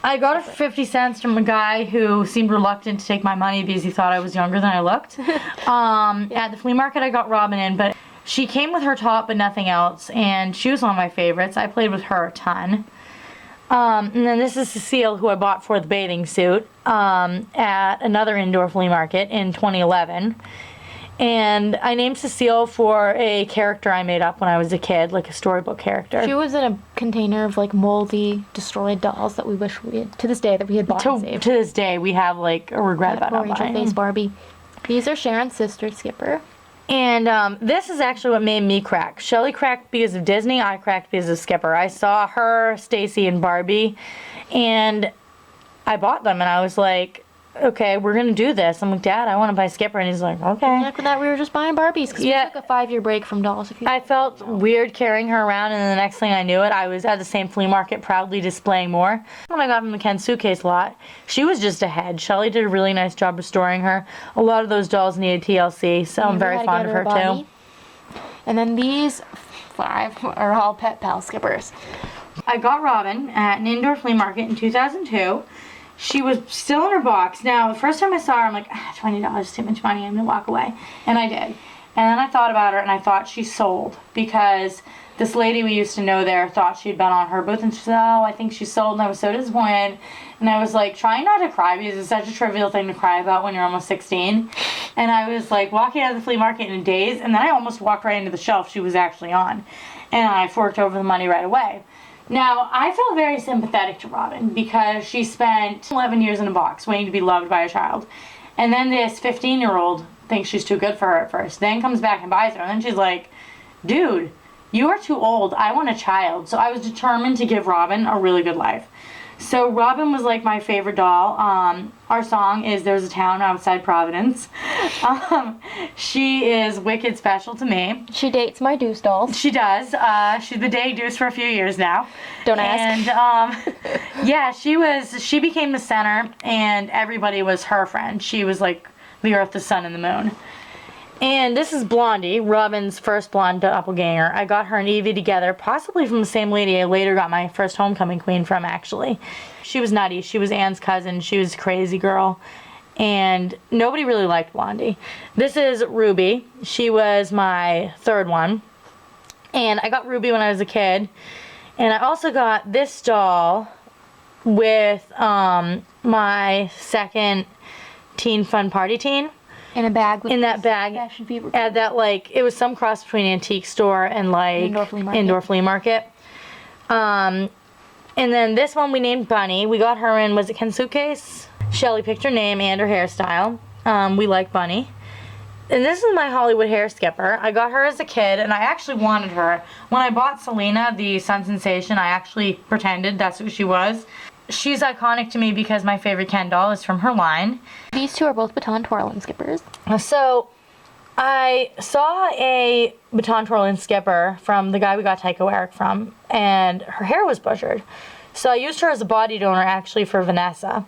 I got her for 50 cents from a guy who seemed reluctant to take my money because he thought I was younger than I looked. At the flea market, I got Robin in, but she came with her top but nothing else, and she was one of my favorites. I played with her a ton. And then this is Cecile, who I bought for the bathing suit at another indoor flea market in 2011. And I named Cecile for a character I made up when I was a kid, like a storybook character. She was in a container of like moldy, destroyed dolls that we wish we had, to this day, that we had bought and saved. To this day, we have like a regret about not buying. Angel face Barbie. These are Sharon's sister, Skipper. And this is actually what made me crack. Shelley cracked because of Disney, I cracked because of Skipper. I saw her, Stacy, and Barbie, and I bought them, and I was like, okay, we're gonna do this. I'm like, Dad, I want to buy Skipper, and he's like, okay. And after that, we were just buying Barbies because we took a 5-year break from dolls. I felt weird carrying her around, and the next thing I knew it, I was at the same flea market proudly displaying more. When I got from the Ken suitcase lot, she was just ahead. Shelley did a really nice job restoring her. A lot of those dolls needed TLC, so I'm very fond of her too. And then these 5 are all Pet Pal Skippers. I got Robin at an indoor flea market in 2002. She was still in her box. Now, the first time I saw her, I'm like, $20 is too much money. I'm going to walk away. And I did. And then I thought about her, and I thought she sold because this lady we used to know there thought she'd been on her booth, and she said, oh, I think she sold, and I was so disappointed. And I was like, trying not to cry because it's such a trivial thing to cry about when you're almost 16. And I was like walking out of the flea market in a daze, and then I almost walked right into the shelf she was actually on. And I forked over the money right away. Now, I feel very sympathetic to Robin because she spent 11 years in a box waiting to be loved by a child. And then this 15-year-old thinks she's too good for her at first, then comes back and buys her, and then she's like, dude, you are too old. I want a child. So I was determined to give Robin a really good life. So Robin was like my favorite doll. Our song is There's a Town Outside Providence. She is wicked special to me. She dates my Deuce dolls. She does. She's been dating Deuce for a few years now. Don't ask. And yeah, she became the center, and everybody was her friend. She was like the earth, the sun, and the moon. And this is Blondie, Robin's first blonde doppelganger. I got her and Evie together, possibly from the same lady I later got my first homecoming queen from, actually. She was nutty. She was Anne's cousin. She was a crazy girl. And nobody really liked Blondie. This is Ruby. She was my third one. And I got Ruby when I was a kid. And I also got this doll with my second Teen Fun Party Teen. In a bag. In that bag. At that, like, it was some cross between antique store and, like, indoor flea market. And then this one we named Bunny. We got her in, was it Ken suitcase? Shelley picked her name and her hairstyle. We like Bunny. And this is my Hollywood hair skipper. I got her as a kid, and I actually wanted her. When I bought Selena, the Sun Sensation, I actually pretended that's who she was. She's iconic to me because my favorite Ken doll is from her line. These 2 are both baton twirling skippers. So, I saw a baton twirling skipper from the guy we got Tycho Eric from, and her hair was bushered. So I used her as a body donor, actually, for Vanessa.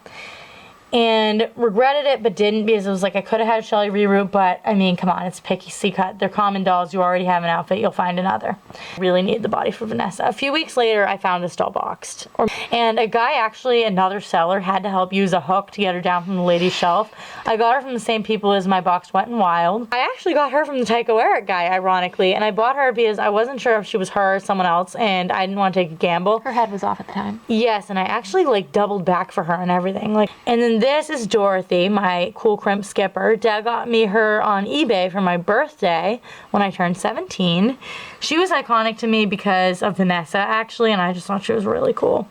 And regretted it, but didn't, because it was like I could have had Shelley reroute, but I mean, come on, it's picky C-cut. They're common dolls. You already have an outfit. You'll find another. Really need the body for Vanessa. A few weeks later, I found this doll boxed. And a guy, actually, another seller, had to help use a hook to get her down from the lady's shelf. I got her from the same people as my boxed Wet n Wild. I actually got her from the Tycho Eric guy, ironically, and I bought her because I wasn't sure if she was her or someone else, and I didn't want to take a gamble. Her head was off at the time. Yes, and I actually, like, doubled back for her and everything. And then this is Dorothy, my cool crimp skipper. Dad got me her on eBay for my birthday when I turned 17. She was iconic to me because of Vanessa, actually, and I just thought she was really cool.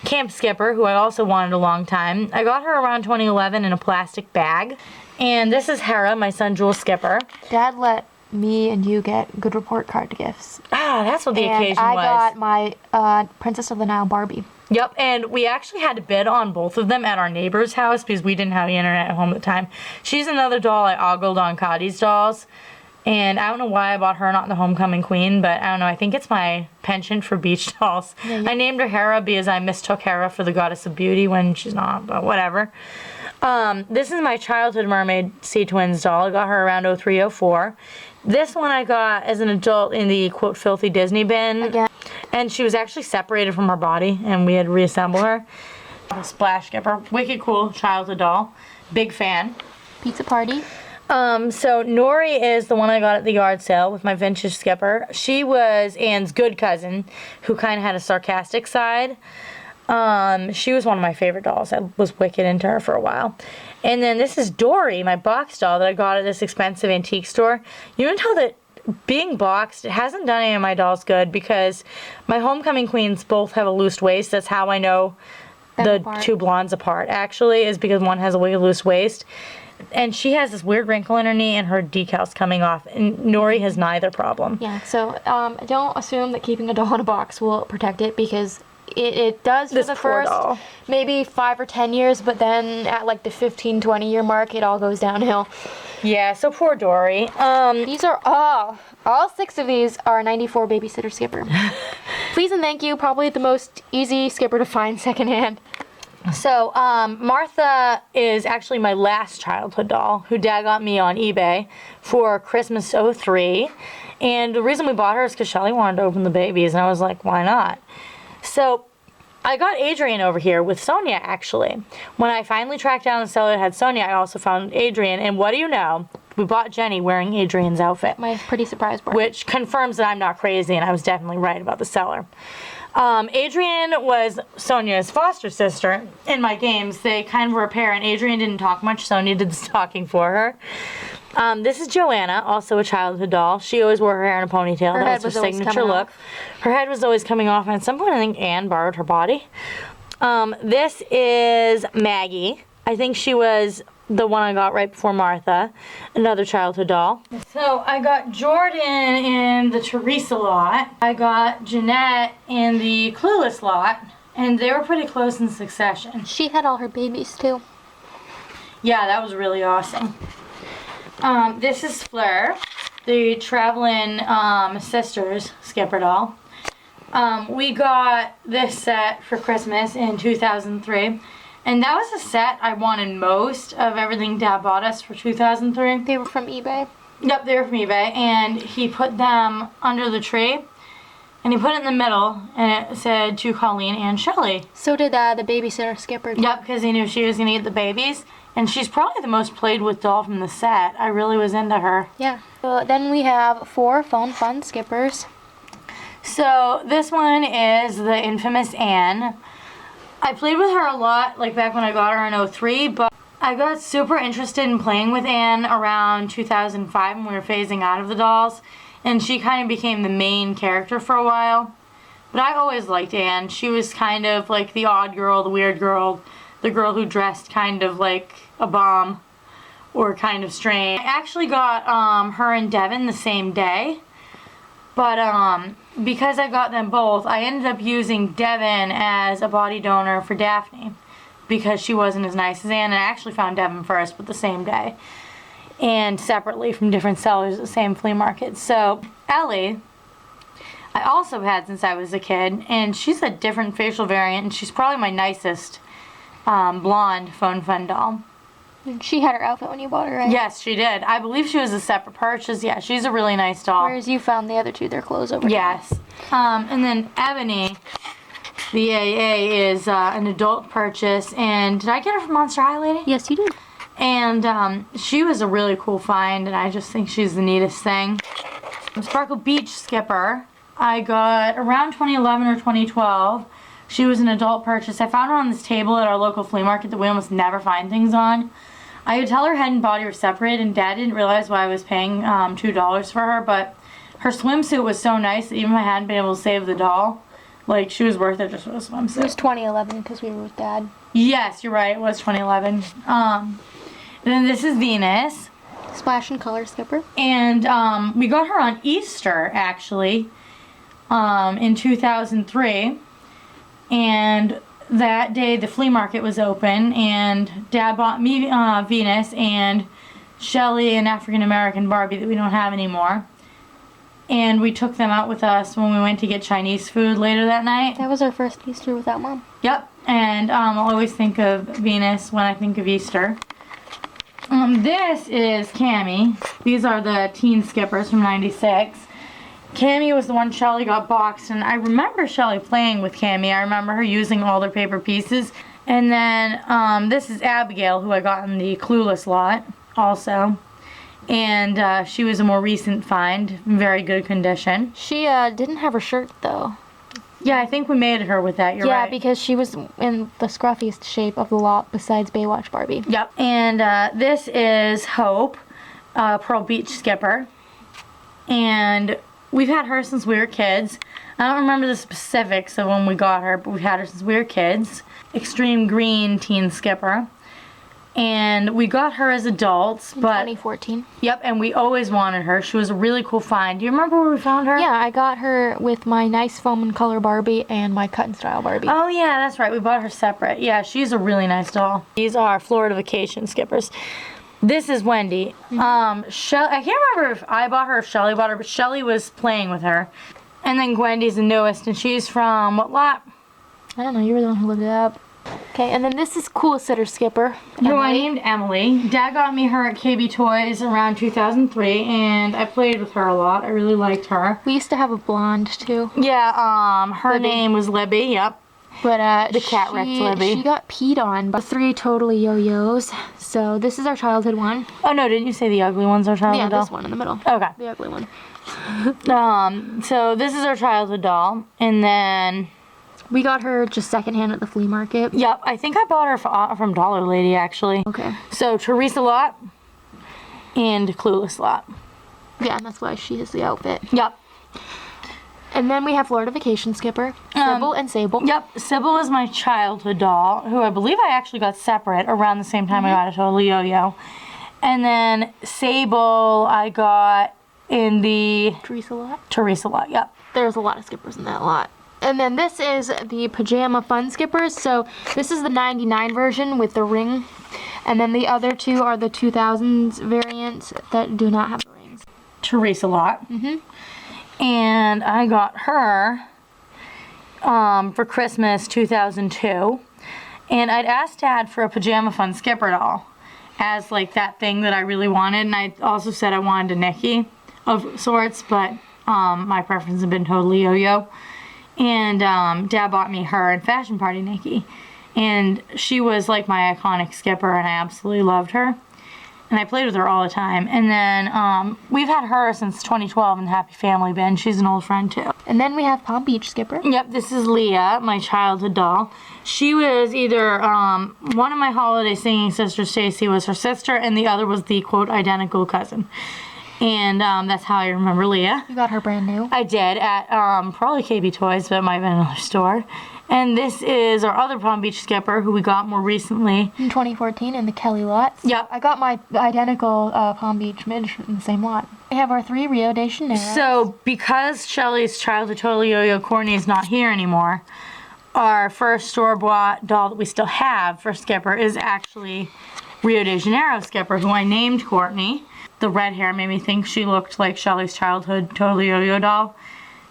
Camp Skipper, who I also wanted a long time. I got her around 2011 in a plastic bag. And this is Hera, my son Jules Skipper. Dad let me and you get good report card gifts. Ah, that's what the occasion I was. got my Princess of the Nile Barbie. Yep, and we actually had to bid on both of them at our neighbor's house because we didn't have the internet at home at the time. She's another doll I ogled on Cotty's dolls. And I don't know why I bought her, not the homecoming queen, but I don't know. I think it's my penchant for beach dolls. Yeah. I named her Hera because I mistook Hera for the goddess of beauty when she's not, but whatever. This is my childhood mermaid Sea Twins doll. I got her around 03, 04. This one I got as an adult in the, quote, filthy Disney bin. Again. And she was actually separated from her body, and we had to reassemble her. Splash Skipper. Wicked cool childhood doll. Big fan. Pizza Party. So Nori is the one I got at the yard sale with my vintage skipper. She was Anne's good cousin, who kind of had a sarcastic side. She was one of my favorite dolls. I was wicked into her for a while. And then this is Dory, my box doll that I got at this expensive antique store. You can tell that being boxed, it hasn't done any of my dolls good because my homecoming queens both have a loose waist. That's how I know the two blondes apart, actually, is because one has a really loose waist. And she has this weird wrinkle in her knee and her decal's coming off. And Nori has neither problem. Yeah, so don't assume that keeping a doll in a box will protect it because it does for the first maybe 5 or 10 years, but then at like the 15, 20 year mark, it all goes downhill. Yeah, so poor Dory. These are all 6 of these are 94 Babysitter Skipper. Please and thank you, probably the most easy skipper to find secondhand. So, Martha is actually my last childhood doll, who Dad got me on eBay for Christmas 03. And the reason we bought her is because Shelly wanted to open the babies, and I was like, why not? So, I got Adrian over here with Sonia, actually. When I finally tracked down the seller that had Sonia, I also found Adrian, and what do you know? We bought Jenny wearing Adrian's outfit. My pretty surprised part. Which confirms that I'm not crazy, and I was definitely right about the seller. Adrian was Sonia's foster sister. In my games, they kind of were a pair, and Adrian didn't talk much. Sonia did the talking for her. This is Johanna, also a childhood doll. She always wore her hair in a ponytail. That was her signature look. Her head was always coming off, and at some point I think Anne borrowed her body. This is Maggie. I think she was the one I got right before Martha, another childhood doll. So I got Jordan in the Teresa lot. I got Jeanette in the Clueless lot, and they were pretty close in succession. She had all her babies too. Yeah, that was really awesome. This is Fleur, the traveling sisters skipper doll. We got this set for Christmas in 2003. And that was the set I wanted most of everything Dad bought us for 2003. They were from eBay? Yep, they were from eBay. And he put them under the tree. And he put it in the middle. And it said to Colleen and Shelly. So did the Babysitter Skipper. Yep, because he knew she was going to get the babies. And she's probably the most played with doll from the set. I really was into her. Yeah. So then we have 4 Fun Skippers. So this one is the infamous Anne. I played with her a lot, like back when I got her in 03, but I got super interested in playing with Anne around 2005 when we were phasing out of the dolls, and she kind of became the main character for a while. But I always liked Anne. She was kind of like the odd girl, the weird girl, the girl who dressed kind of like a bomb or kind of strange. I actually got her and Devin the same day. But because I got them both, I ended up using Devin as a body donor for Daphne because she wasn't as nice as Anne. And I actually found Devin first, but the same day. And separately from different sellers at the same flea market. So Ellie, I also had since I was a kid. And she's a different facial variant. And she's probably my nicest blonde fun doll. She had her outfit when you bought her, right? Yes, she did. I believe she was a separate purchase. Yeah, she's a really nice doll. Whereas you found the other 2, their clothes over time. Yes. And then Ebony, the AA, is an adult purchase. And did I get her from Monster High, Lady? Yes, you did. And she was a really cool find, and I just think she's the neatest thing. Sparkle Beach Skipper, I got around 2011 or 2012. She was an adult purchase. I found her on this table at our local flea market that we almost never find things on. I could tell her head and body were separated, and Dad didn't realize why I was paying $2 for her, but her swimsuit was so nice that even if I hadn't been able to save the doll, like, she was worth it just for the swimsuit. It was 2011 because we were with Dad. Yes, you're right. It was 2011. And then this is Venus. Splash and Color Skipper. And we got her on Easter, actually, in 2003. And that day the flea market was open, and Dad bought me Venus and Shelly an African American Barbie that we don't have anymore. And we took them out with us when we went to get Chinese food later that night. That was our first Easter without Mom. Yep. And I'll always think of Venus when I think of Easter. This is Cami. These are the teen skippers from '96. Cami was the one Shelly got boxed, and I remember Shelly playing with Cami. I remember her using all their paper pieces. And then this is Abigail, who I got in the Clueless lot also. And she was a more recent find, in very good condition. She didn't have her shirt though. Yeah, I think we made her with that, you're right. Yeah, because she was in the scruffiest shape of the lot besides Baywatch Barbie. Yep. And this is Hope, Pearl Beach Skipper. And we've had her since we were kids. I don't remember the specifics of when we got her, but we've had her since we were kids. Extreme Green Teen Skipper. And we got her as adults, but 2014. Yep, and we always wanted her. She was a really cool find. Do you remember where we found her? Yeah, I got her with my nice foam and color Barbie and my cut and style Barbie. Oh yeah, that's right. We bought her separate. Yeah, she's a really nice doll. These are Florida Vacation Skippers. This is Wendy. I can't remember if I bought her or if Shelly bought her, but Shelly was playing with her. And then Gwendy's the newest, and she's from what lot? I don't know. You were the one who looked it up. Okay, and then this is Cool Sitter Skipper. Who I named Emily. Dad got me her at KB Toys around 2003, and I played with her a lot. I really liked her. We used to have a blonde too. Yeah, her Libby. name was Libby. Yep. But The cat wrecked Libby. She got peed on by 3 totally yo-yos. So this is our childhood one. Oh no, didn't you say the ugly one's our childhood doll? Yeah, this one in the middle. Okay. The ugly one. So this is our childhood doll, and then We got her just secondhand at the flea market. yep, I think I bought her from Dollar Lady actually. Okay. So Teresa lot and Clueless lot. Yeah, and that's why she has the outfit. Yep. And then we have Florida Vacation Skipper, Sybil and Sable. Yep, Sybil is my childhood doll, who I believe I actually got separate around the same time I got a Totally Yo-Yo. And then Sable I got in the Teresa lot, yep. There's a lot of skippers in that lot. And then this is the Pajama Fun Skippers. So this is the 99 version with the ring. And then the other two are the 2000s variants that do not have the rings. Teresa lot. And I got her for Christmas 2002. And I'd asked Dad for a Pajama Fun Skipper doll as like that thing that I really wanted. And I also said I wanted a Nikki of sorts, but my preference had been Totally Yo-Yo. And Dad bought me her and Fashion Party Nikki. And she was like my iconic skipper, and I absolutely loved her. And I played with her all the time. And then we've had her since 2012 in the Happy Family bin. She's an old friend too. And then we have Palm Beach Skipper. Yep, this is Leah, my childhood doll. She was either one of my holiday singing sisters, Stacy, was her sister, and the other was the quote identical cousin. And that's how I remember Leah. You got her brand new. I did at probably KB Toys, but it might have been another store. And this is our other Palm Beach Skipper, who we got more recently. In 2014 in the Kelly lot. Yep. I got my identical Palm Beach Midge in the same lot. We have our 3 Rio de Janeiro. So, because Shelly's childhood Totally Yo-Yo Courtney is not here anymore, our first store-bought doll that we still have for Skipper is actually Rio de Janeiro Skipper, who I named Courtney. The red hair made me think she looked like Shelly's childhood Totally Yo-Yo doll.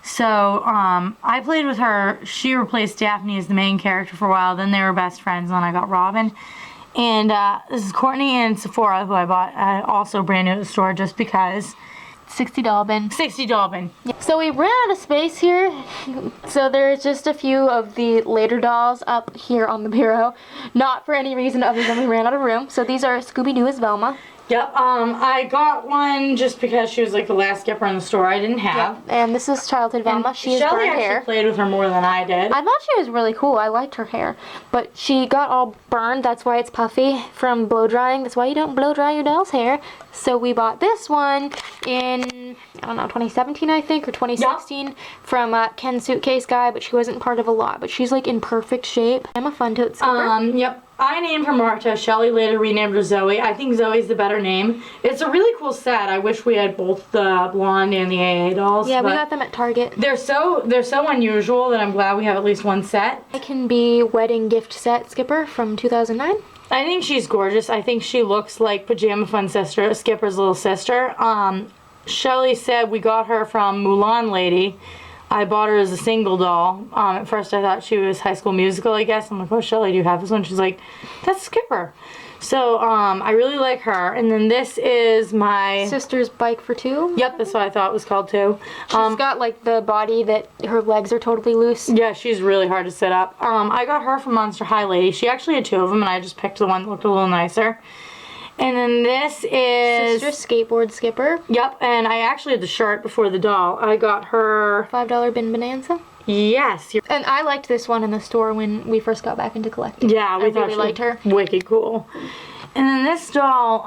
So, I played with her. She replaced Daphne as the main character for a while. Then they were best friends, and then I got Robin. And this is Courtney and Sephora, who I bought also brand new at the store just because. $60 bin. $60 bin. So we ran out of space here. So there's just a few of the later dolls up here on the bureau. Not for any reason other than we ran out of room. So these are Scooby-Doo as Velma. Yep, I got one just because she was like the last skipper in the store I didn't have. Yep. And this is childhood Velma. She has Shelly burnt actually hair. played with her more than I did. I thought she was really cool. I liked her hair. But she got all burned. That's why it's puffy from blow drying. That's why you don't blow dry your doll's hair. So we bought this one in, I don't know, 2017 I think, or 2016 from Ken Suitcase Guy, but she wasn't part of a lot. But she's like in perfect shape. I'm a fun tote skipper. Yep. I named her Marta. Shelly later renamed her Zoe. I think Zoe's the better name. It's a really cool set. I wish we had both the blonde and the AA dolls. Yeah, we got them at Target. They're so unusual that I'm glad we have at least one set. It can be wedding gift set Skipper from 2009. I think she's gorgeous. I think she looks like Pajama Fun Skipper's little sister. Shelly said we got her from Mulan Lady. I bought her as a single doll. At first I thought she was High School Musical, I guess. I'm like, oh, Shelly, do you have this one? She's like, that's Skipper. So, I really like her. And then this is my... Sister's Bike for Two. Yep, that's what I thought it was called, too. She's got, like, the body that her legs are totally loose. Yeah, she's really hard to sit up. I got her from Monster High Lady. She actually had two of them, and I just picked the one that looked a little nicer. And then this is... Sister's Skateboard Skipper. Yep, and I actually had the shirt before the doll. I got her... $5 bin bonanza. Yes. And I liked this one in the store when we first got back into collecting. Yeah, we I thought really liked her. Wicked cool. And then this doll,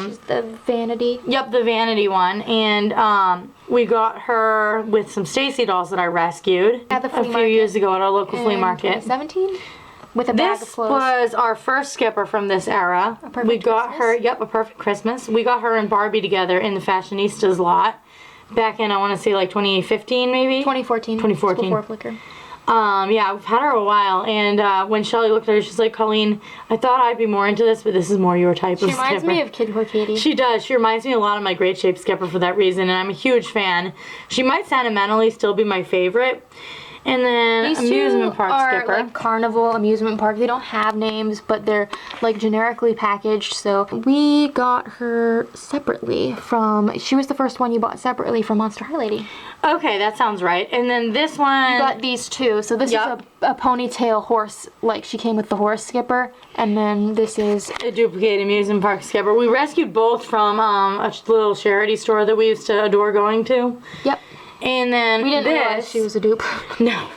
She's the Vanity. Yep, the Vanity one. And we got her with some Stacy dolls that I rescued At the flea a few market years ago at our local flea in market. 2017? With a bag of This clothes. was our first Skipper from this era. A Perfect We got Christmas? her, yep, A Perfect Christmas. We got her and Barbie together in the Fashionistas lot back in, I want to say, like 2015 maybe? 2014. 2014. Before Flickr. Yeah, we've had her a while, and when Shelly looked at her, she's like, Colleen, I thought I'd be more into this, but this is more your type of She reminds Skipper. me of Kid Core Katie. She does. She reminds me a lot of my Great Shape Skipper for that reason, and I'm a huge fan. She might sentimentally still be my favorite. And then These Amusement two Park are Skipper. like Carnival Amusement Park. They don't have names, but they're like generically packaged. So we got her separately from. She was the first one you bought separately from Monster High Lady. Okay, that sounds right. And then this one. You got these two. So this Yep. is a ponytail horse. Like she came with the horse Skipper, and then this is A duplicate Amusement Park Skipper. We rescued both from a little charity store that we used to adore going to. Yep. And then We didn't realize she was a dupe. No.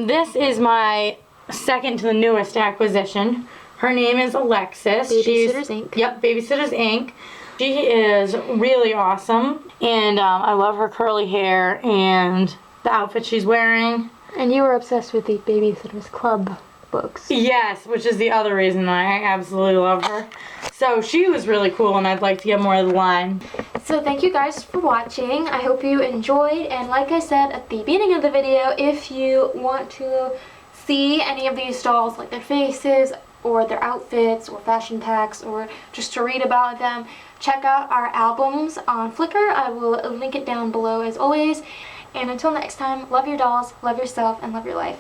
This is my second to the newest acquisition. Her name is Alexis. Babysitters Inc. Yep, Babysitters Inc. She is really awesome, and I love her curly hair and the outfit she's wearing. And you were obsessed with the Babysitters Club books. Yes, which is the other reason I absolutely love her. So she was really cool, and I'd like to get more of the line. So thank you guys for watching. I hope you enjoyed, and like I said at the beginning of the video, if you want to see any of these dolls, like their faces or their outfits or fashion packs or just to read about them, check out our albums on Flickr. I will link it down below as always. And until next time, love your dolls, love yourself, and love your life.